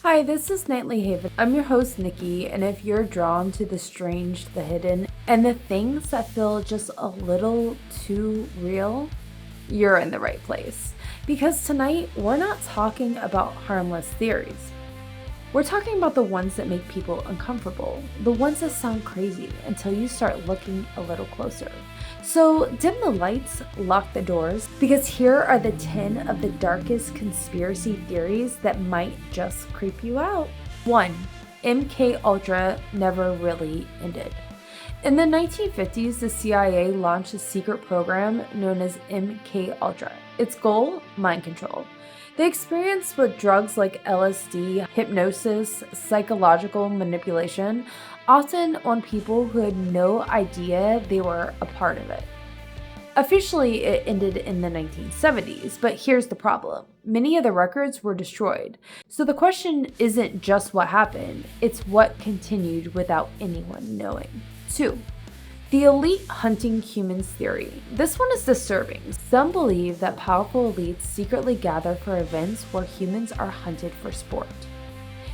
Hi, this is NightlyHaven. I'm your host, Nikki, and if you're drawn to the strange, the hidden, and the things that feel just a little too real, you're in the right place. Because tonight, we're not talking about harmless theories. We're talking about the ones that make people uncomfortable, the ones that sound crazy until you start looking a little closer. So dim the lights, lock the doors, because here are the 10 of the darkest conspiracy theories that might just creep you out. 1. MK Ultra never really ended. In the 1950s, the CIA launched a secret program known as MK Ultra. Its goal? Mind control. The experience with drugs like LSD, hypnosis, psychological manipulation, often on people who had no idea they were a part of it. Officially, it ended in the 1970s, but here's the problem. Many of the records were destroyed. So the question isn't just what happened, it's what continued without anyone knowing. 2. The elite hunting humans theory. This one is disturbing. Some believe that powerful elites secretly gather for events where humans are hunted for sport.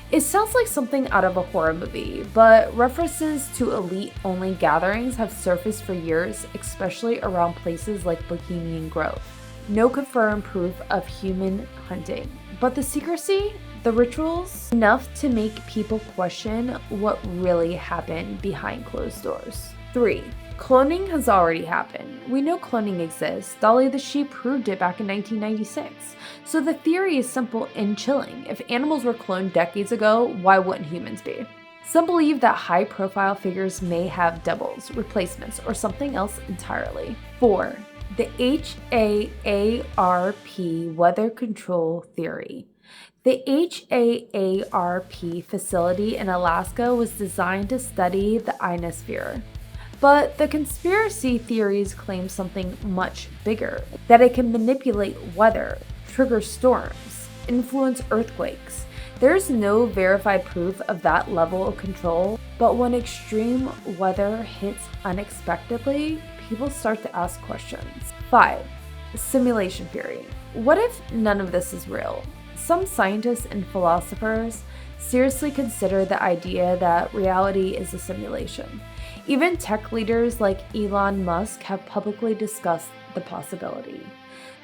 It sounds like something out of a horror movie, but references to elite-only gatherings have surfaced for years, especially around places like Bohemian Grove. No confirmed proof of human hunting, but the secrecy, the rituals, enough to make people question what really happened behind closed doors. 3. Cloning has already happened. We know cloning exists. Dolly the sheep proved it back in 1996. So the theory is simple and chilling. If animals were cloned decades ago, why wouldn't humans be? Some believe that high-profile figures may have doubles, replacements, or something else entirely. 4. The HAARP weather control theory. The HAARP facility in Alaska was designed to study the ionosphere. But the conspiracy theories claim something much bigger, that it can manipulate weather, trigger storms, influence earthquakes. There's no verified proof of that level of control, but when extreme weather hits unexpectedly, people start to ask questions. 5. Simulation theory. What if none of this is real? Some scientists and philosophers seriously consider the idea that reality is a simulation. Even tech leaders like Elon Musk have publicly discussed the possibility.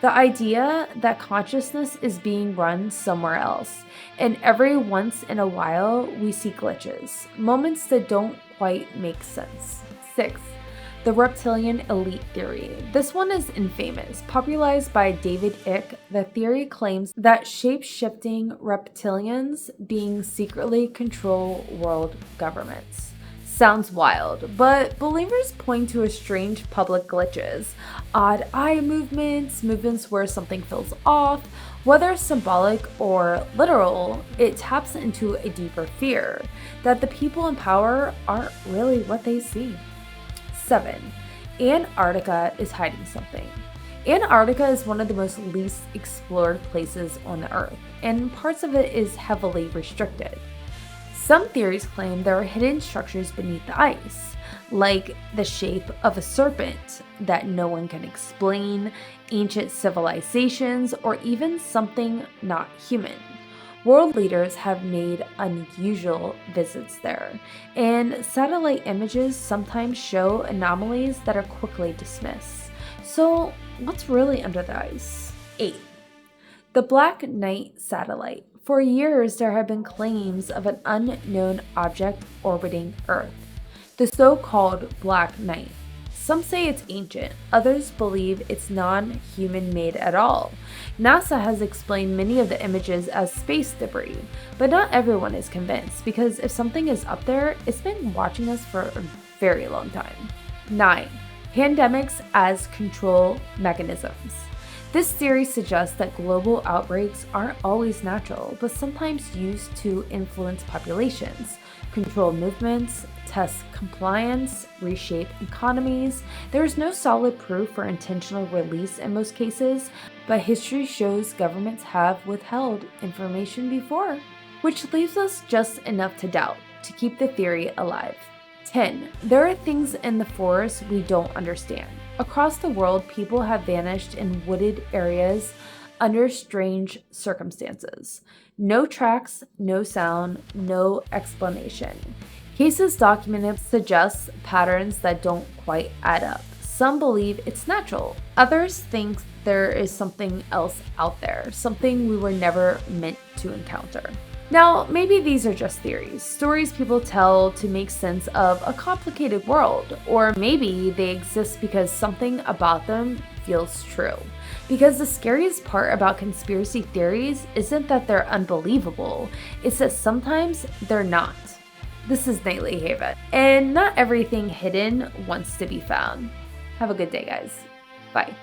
The idea that consciousness is being run somewhere else, and every once in a while we see glitches, moments that don't quite make sense. 6. The reptilian elite theory. This one is infamous. Popularized by David Icke, the theory claims that shape-shifting reptilians being secretly control world governments. Sounds wild, but believers point to a strange public glitches, odd eye movements, movements where something feels off. Whether symbolic or literal, it taps into a deeper fear that the people in power aren't really what they see. 7. Antarctica is hiding something. Antarctica is one of the most least explored places on the Earth, and parts of it is heavily restricted. Some theories claim there are hidden structures beneath the ice, like the shape of a serpent that no one can explain, ancient civilizations, or even something not human. World leaders have made unusual visits there, and satellite images sometimes show anomalies that are quickly dismissed. So, what's really under the ice? 8. The Black Knight satellite. For years, there have been claims of an unknown object orbiting Earth, the so-called Black Knight. Some say it's ancient, others believe it's non-human made at all. NASA has explained many of the images as space debris, but not everyone is convinced, because if something is up there, it's been watching us for a very long time. 9. Pandemics as control mechanisms. This theory suggests that global outbreaks aren't always natural, but sometimes used to influence populations, control movements, test compliance, reshape economies. There is no solid proof for intentional release in most cases, but history shows governments have withheld information before, which leaves us just enough to doubt to keep the theory alive. 10. There are things in the forest we don't understand. Across the world, people have vanished in wooded areas under strange circumstances. No tracks, no sound, no explanation. Cases documented suggest patterns that don't quite add up. Some believe it's natural. Others think there is something else out there, something we were never meant to encounter. Now, maybe these are just theories, stories people tell to make sense of a complicated world, or maybe they exist because something about them feels true. Because the scariest part about conspiracy theories isn't that they're unbelievable, it's that sometimes they're not. This is Nightly Haven, and not everything hidden wants to be found. Have a good day, guys. Bye.